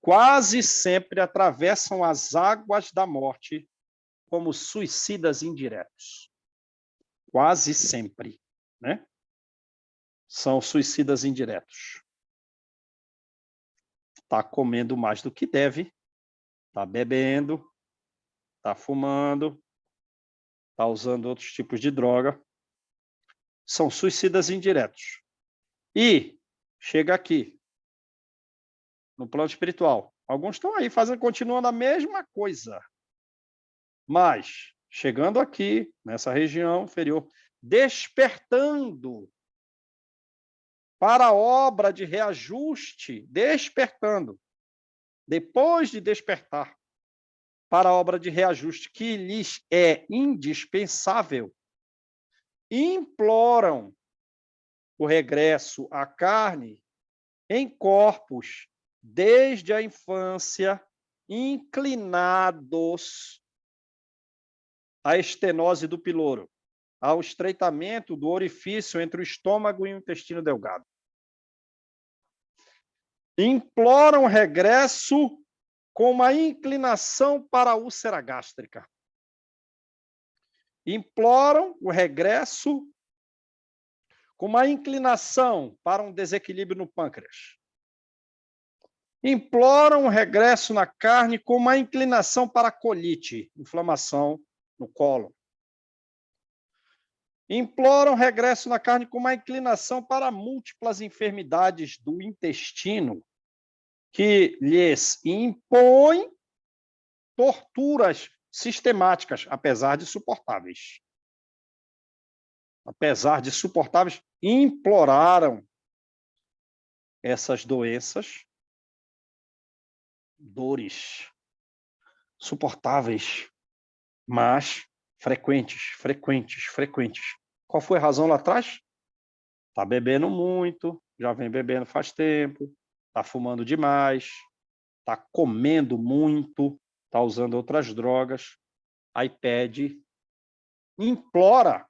Quase sempre atravessam as águas da morte como suicidas indiretos. Quase sempre, né? São suicidas indiretos. Está comendo mais do que deve, está bebendo, está fumando, está usando outros tipos de droga. São suicidas indiretos. E chega aqui, no plano espiritual. Alguns estão aí continuando a mesma coisa. Mas, chegando aqui, nessa região inferior, despertando para a obra de reajuste, despertando, depois de despertar, para a obra de reajuste que lhes é indispensável, imploram o regresso à carne em corpos, desde a infância, inclinados à estenose do piloro. ao estreitamento do orifício entre o estômago e o intestino delgado. Imploram regresso com uma inclinação para a úlcera gástrica. Imploram o regresso com uma inclinação para um desequilíbrio no pâncreas. Imploram o regresso na carne com uma inclinação para a colite, inflamação no cólon. Imploram regresso na carne com uma inclinação para múltiplas enfermidades do intestino, que lhes impõem torturas sistemáticas, apesar de suportáveis. Apesar de suportáveis, imploraram essas doenças, dores suportáveis, mas frequentes. Qual foi a razão lá atrás? Está bebendo muito, já vem bebendo faz tempo, está fumando demais, está comendo muito, está usando outras drogas, aí pede, implora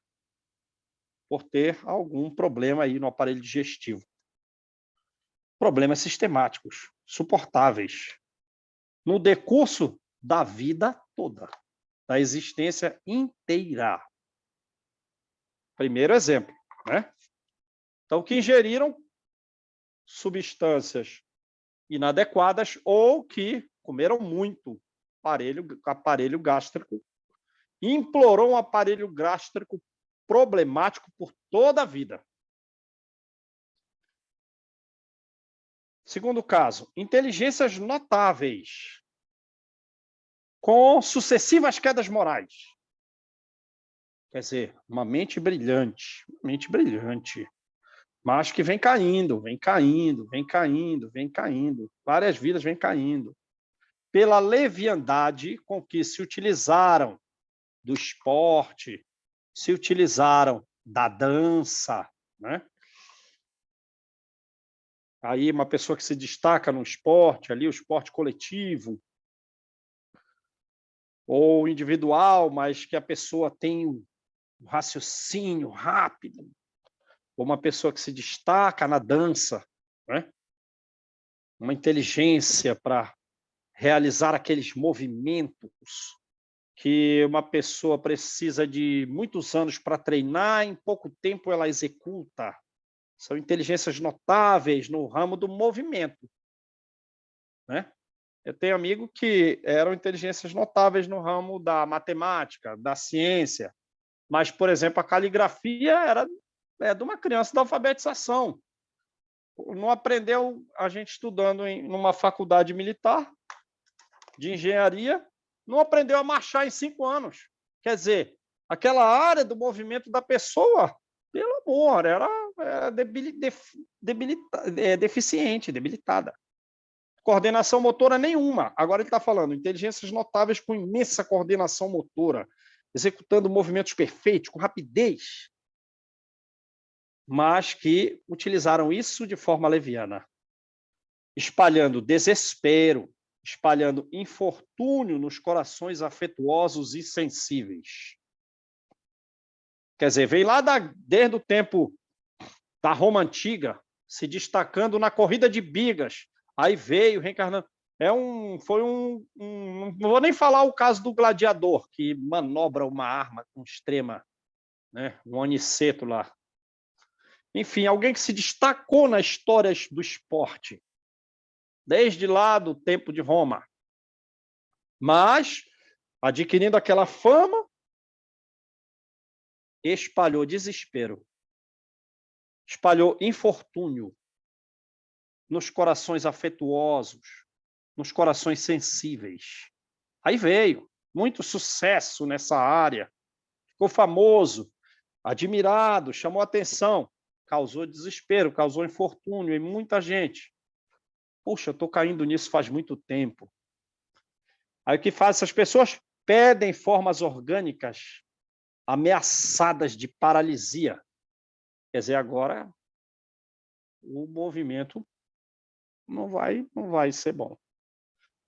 por ter algum problema aí no aparelho digestivo. Problemas sistemáticos, suportáveis, no decurso da vida toda, da existência inteira. Primeiro exemplo, né? Então, que ingeriram substâncias inadequadas ou que comeram muito aparelho gástrico, implorou um aparelho gástrico problemático por toda a vida. Segundo caso, inteligências notáveis, com sucessivas quedas morais. Quer dizer, uma mente brilhante, mas que vem caindo, várias vidas vêm caindo, pela leviandade com que se utilizaram do esporte, se utilizaram da dança, né? Aí uma pessoa que se destaca no esporte, ali o esporte coletivo, ou individual, mas que a pessoa tem um raciocínio rápido, ou uma pessoa que se destaca na dança, né? Uma inteligência para realizar aqueles movimentos que uma pessoa precisa de muitos anos para treinar, em pouco tempo ela executa. São inteligências notáveis no ramo do movimento, né? Eu tenho amigo que eram inteligências notáveis no ramo da matemática, da ciência, mas, por exemplo, a caligrafia era de uma criança da alfabetização. Não aprendeu, a gente estudando numa faculdade militar de engenharia, não aprendeu a marchar em 5 anos. Quer dizer, aquela área do movimento da pessoa, pelo amor, era deficiente, debilitada. Coordenação motora nenhuma. Agora ele está falando inteligências notáveis com imensa coordenação motora, executando movimentos perfeitos, com rapidez, mas que utilizaram isso de forma leviana, espalhando desespero, espalhando infortúnio nos corações afetuosos e sensíveis. Quer dizer, vem lá desde o tempo da Roma Antiga, se destacando na corrida de bigas, aí veio reencarnando. Não vou nem falar o caso do gladiador, que manobra uma arma com extrema, né, um aniceto lá. Enfim, alguém que se destacou na história do esporte, desde lá do tempo de Roma. Mas, adquirindo aquela fama, espalhou desespero, espalhou infortúnio nos corações afetuosos, nos corações sensíveis. Aí veio, muito sucesso nessa área, ficou famoso, admirado, chamou atenção, causou desespero, causou infortúnio em muita gente. Puxa, eu estou caindo nisso faz muito tempo. Aí o que faz? Essas pessoas pedem formas orgânicas ameaçadas de paralisia. Quer dizer, agora o movimento não vai ser bom.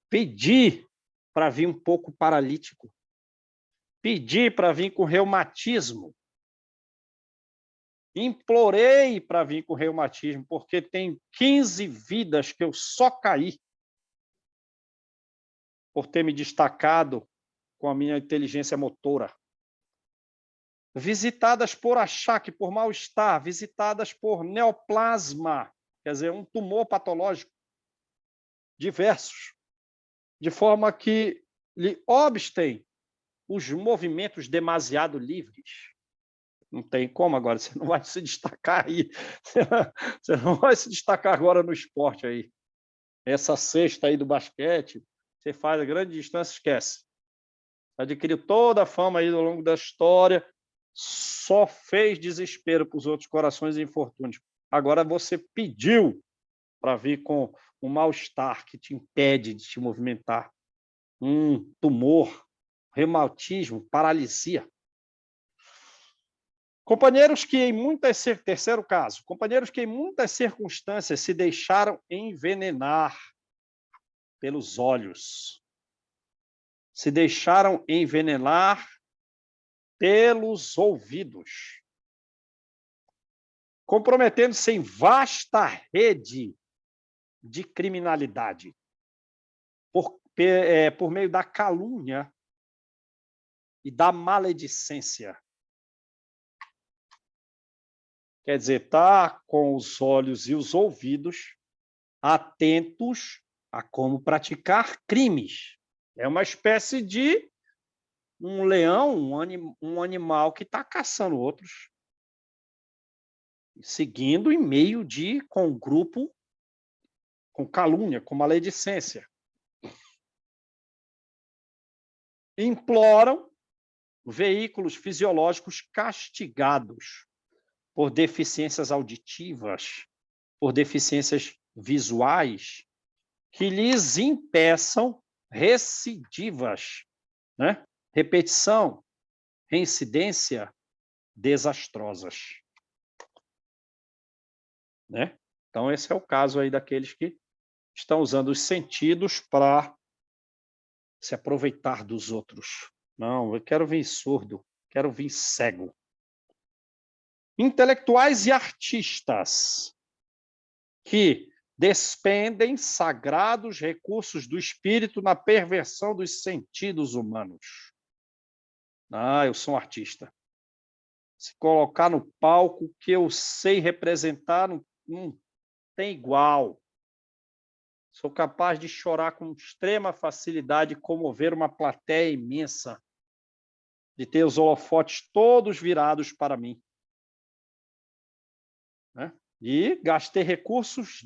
Pedir para vir um pouco paralítico. Pedir para vir com reumatismo. Implorei para vir com reumatismo, porque tem 15 vidas que eu só caí por ter me destacado com a minha inteligência motora. Visitadas por achaque, por mal-estar, visitadas por neoplasma, quer dizer, um tumor patológico, diversos, de forma que lhe obstem os movimentos demasiado livres. Não tem como agora, você não vai se destacar aí, você não vai se destacar agora no esporte aí. Essa cesta aí do basquete, você faz a grande distância, esquece. Adquiriu toda a fama aí ao longo da história, só fez desespero para os outros corações e infortúnios. Agora você pediu para vir com um mal-estar que te impede de te movimentar, um tumor, reumatismo, paralisia. Companheiros que em muitas terceiro caso, companheiros que em muitas circunstâncias se deixaram envenenar pelos olhos, se deixaram envenenar pelos ouvidos, comprometendo-se em vasta rede de criminalidade por meio da calúnia e da maledicência. Quer dizer, está com os olhos e os ouvidos atentos a como praticar crimes. É uma espécie de um leão, um animal que está caçando outros, seguindo em meio com um grupo, com calúnia, com maledicência. Imploram veículos fisiológicos castigados por deficiências auditivas, por deficiências visuais, que lhes impeçam recidivas, né? Repetição, reincidência desastrosas. Né? Então, esse é o caso aí daqueles que estão usando os sentidos para se aproveitar dos outros. Não, eu quero vir surdo, quero vir cego. Intelectuais e artistas que despendem sagrados recursos do espírito na perversão dos sentidos humanos. Ah, eu sou um artista. Se colocar no palco que eu sei representar, não tem igual. Sou capaz de chorar com extrema facilidade e comover uma plateia imensa, de ter os holofotes todos virados para mim. Né? E gastei recursos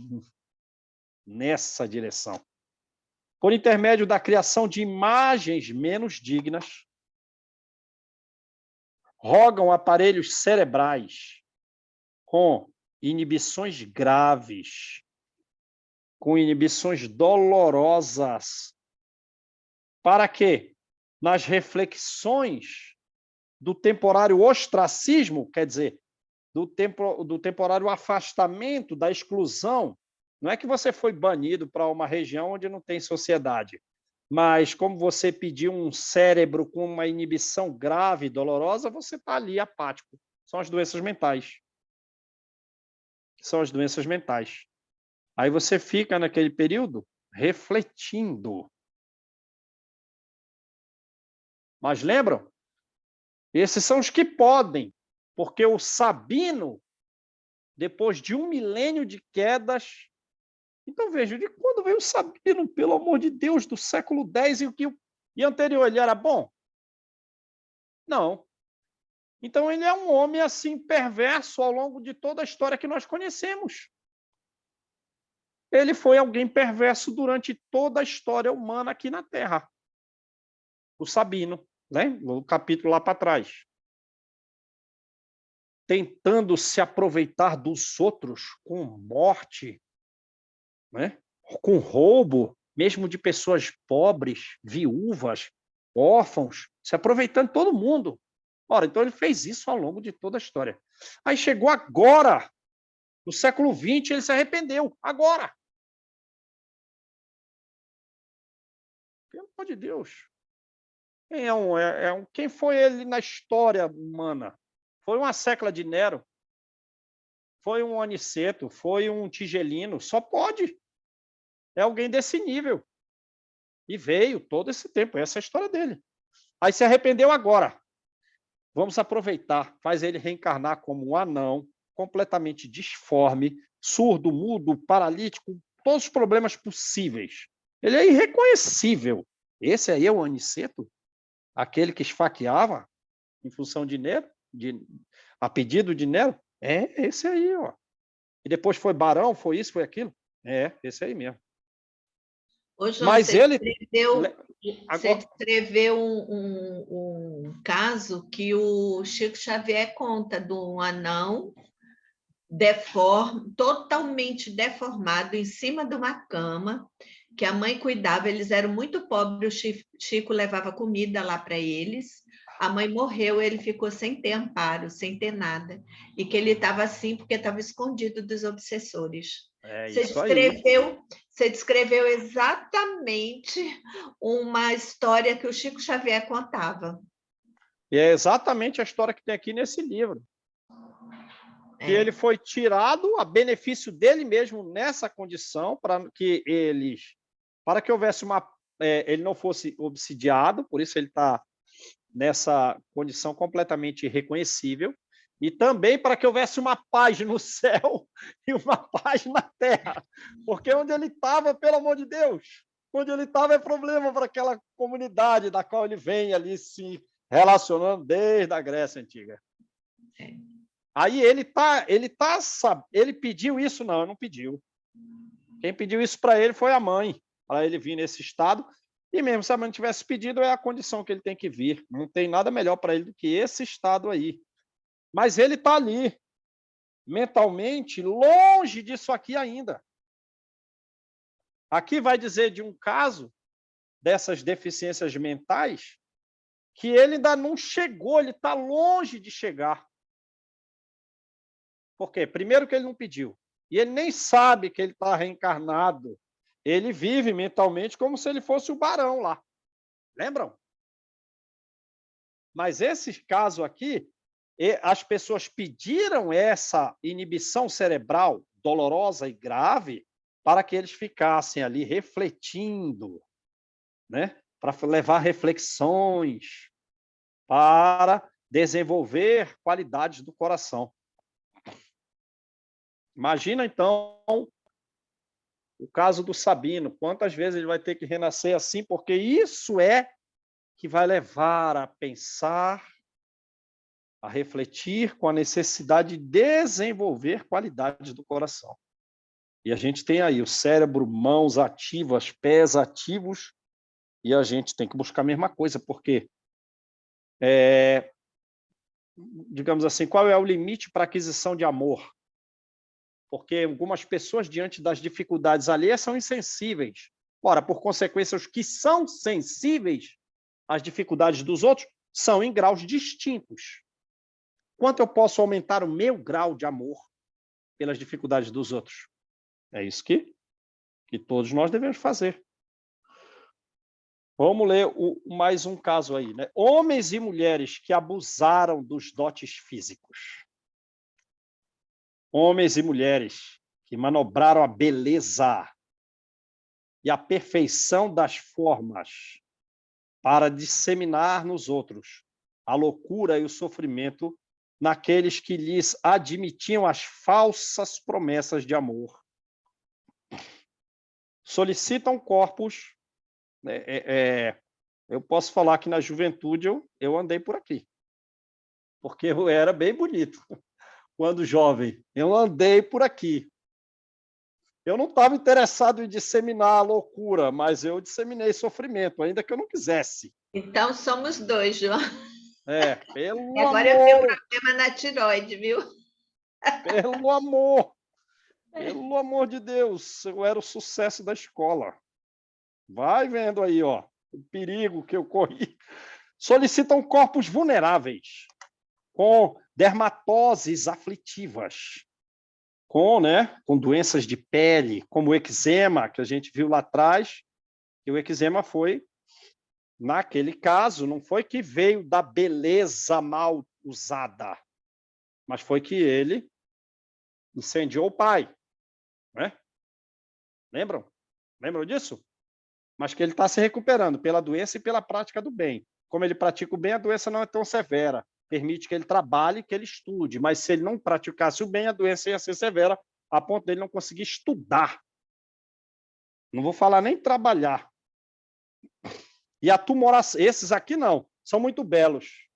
nessa direção. Por intermédio da criação de imagens menos dignas, rogam aparelhos cerebrais com inibições graves, com inibições dolorosas, para que, nas reflexões do temporário ostracismo, quer dizer, do temporário afastamento, da exclusão, não é que você foi banido para uma região onde não tem sociedade, mas como você pediu um cérebro com uma inibição grave e dolorosa, você está ali apático. São as doenças mentais. São as doenças mentais. Aí você fica naquele período refletindo. Mas lembram? Esses são os que podem, porque o Sabino, depois de 1 milênio de quedas, então veja, de quando veio o Sabino, pelo amor de Deus, do século X e anterior, ele era bom? Não. Então ele é um homem assim perverso ao longo de toda a história que nós conhecemos. Ele foi alguém perverso durante toda a história humana aqui na Terra. O Sabino, né? No capítulo lá para trás. Tentando se aproveitar dos outros com morte, né? Com roubo, mesmo de pessoas pobres, viúvas, órfãos, se aproveitando de todo mundo. Ora, então ele fez isso ao longo de toda a história. Aí chegou agora, no século XX, ele se arrependeu. Agora. Pelo amor de Deus. Quem foi ele na história humana? Foi uma sécula de Nero. foi um Aniceto, foi um Tigelino, só pode. É alguém desse nível. E veio todo esse tempo, essa é a história dele. Aí se arrependeu agora. Vamos aproveitar, faz ele reencarnar como um anão, completamente disforme, surdo, mudo, paralítico, todos os problemas possíveis. Ele é irreconhecível. Esse aí é o Aniceto? Aquele que esfaqueava em função de Nero? A pedido de Nero? É esse aí, ó. E depois foi barão, foi isso, foi aquilo? É, esse aí mesmo. Ô, João, Mas você ele... você descreveu um caso que o Chico Xavier conta de um anão totalmente deformado em cima de uma cama, que a mãe cuidava, eles eram muito pobres, o Chico levava comida lá para eles, a mãe morreu, ele ficou sem ter amparo, sem ter nada, e que ele estava assim porque estava escondido dos obsessores. É Você isso aí. Você descreveu exatamente uma história que o Chico Xavier contava. E é exatamente a história que tem aqui nesse livro. Que ele foi tirado a benefício dele mesmo nessa condição, para que houvesse ele não fosse obsidiado, por isso ele está nessa condição completamente irreconhecível, e também para que houvesse uma paz no céu e uma paz na terra, porque onde ele estava, pelo amor de Deus, onde ele estava é problema para aquela comunidade da qual ele vem ali se relacionando desde a Grécia Antiga. Aí ele pediu isso? Não, não pediu. Quem pediu isso para ele foi a mãe, para ele vir nesse estado. E mesmo se a mãe tivesse pedido, é a condição que ele tem que vir. Não tem nada melhor para ele do que esse estado aí. Mas ele está ali, mentalmente, longe disso aqui ainda. Aqui vai dizer de um caso dessas deficiências mentais que ele ainda não chegou, ele está longe de chegar. Por quê? Primeiro que ele não pediu. E ele nem sabe que ele está reencarnado. Ele vive mentalmente como se ele fosse o barão lá. Lembram? Mas esse caso aqui, as pessoas pediram essa inibição cerebral dolorosa e grave para que eles ficassem ali refletindo, né? Para levar reflexões, para desenvolver qualidades do coração. Imagina, então, o caso do Sabino. Quantas vezes ele vai ter que renascer assim, porque isso é que vai levar a pensar, a refletir com a necessidade de desenvolver qualidades do coração. E a gente tem aí o cérebro, mãos ativas, pés ativos, e a gente tem que buscar a mesma coisa, porque, digamos assim, qual é o limite para a aquisição de amor? Porque algumas pessoas, diante das dificuldades alheias, são insensíveis. Ora, por consequência, os que são sensíveis às dificuldades dos outros são em graus distintos. Quanto eu posso aumentar o meu grau de amor pelas dificuldades dos outros? É isso que todos nós devemos fazer. Vamos ler mais um caso aí, né? Homens e mulheres que abusaram dos dotes físicos. Homens e mulheres que manobraram a beleza e a perfeição das formas para disseminar nos outros a loucura e o sofrimento naqueles que lhes admitiam as falsas promessas de amor. Solicitam corpos. Eu posso falar que na juventude eu andei por aqui, porque eu era bem bonito. Quando jovem, eu andei por aqui. Eu não estava interessado em disseminar a loucura, mas eu disseminei sofrimento, ainda que eu não quisesse. Então, somos dois, João. Pelo Agora amor. Eu tenho problema na tiroide, viu? Pelo amor. Pelo amor de Deus, eu era o sucesso da escola. Vai vendo aí, ó, o perigo que eu corri. Solicitam corpos vulneráveis, com dermatoses aflitivas, com doenças de pele, como o eczema, que a gente viu lá atrás, e o eczema foi, naquele caso, não foi que veio da beleza mal usada, mas foi que ele incendiou o pai, né? Lembram? Lembram disso? Mas que ele está se recuperando pela doença e pela prática do bem. Como ele pratica o bem, a doença não é tão severa. Permite que ele trabalhe, que ele estude. Mas se ele não praticasse o bem, a doença ia ser severa, a ponto dele não conseguir estudar. Não vou falar nem trabalhar. E a tumoração, esses aqui não, são muito belos.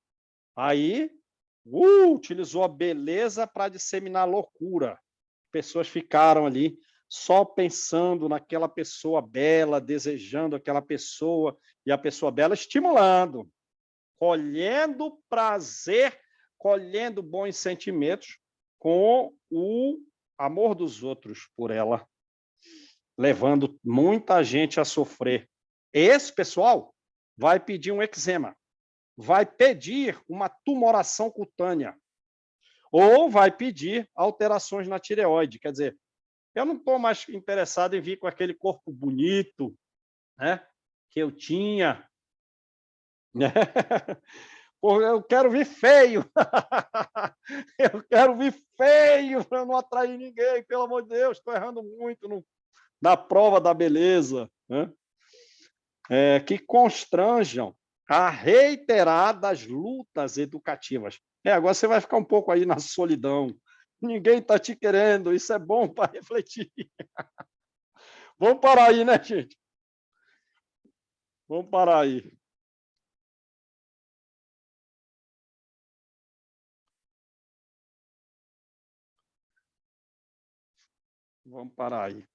Aí, utilizou a beleza para disseminar loucura. Pessoas ficaram ali só pensando naquela pessoa bela, desejando aquela pessoa, e a pessoa bela estimulando, colhendo prazer, colhendo bons sentimentos com o amor dos outros por ela, levando muita gente a sofrer. Esse pessoal vai pedir um eczema, vai pedir uma tumoração cutânea, ou vai pedir alterações na tireoide. Quer dizer, eu não estou mais interessado em vir com aquele corpo bonito, né, que eu tinha. Né? Pô, eu quero vir feio. Eu quero vir feio para não atrair ninguém, pelo amor de Deus. Estou errando muito na prova da beleza. Né? Que constranjam a reiteradas lutas educativas. Agora você vai ficar um pouco aí na solidão. Ninguém está te querendo, isso é bom para refletir. Vamos parar aí, né, gente? Vamos parar aí. Vamos parar aí.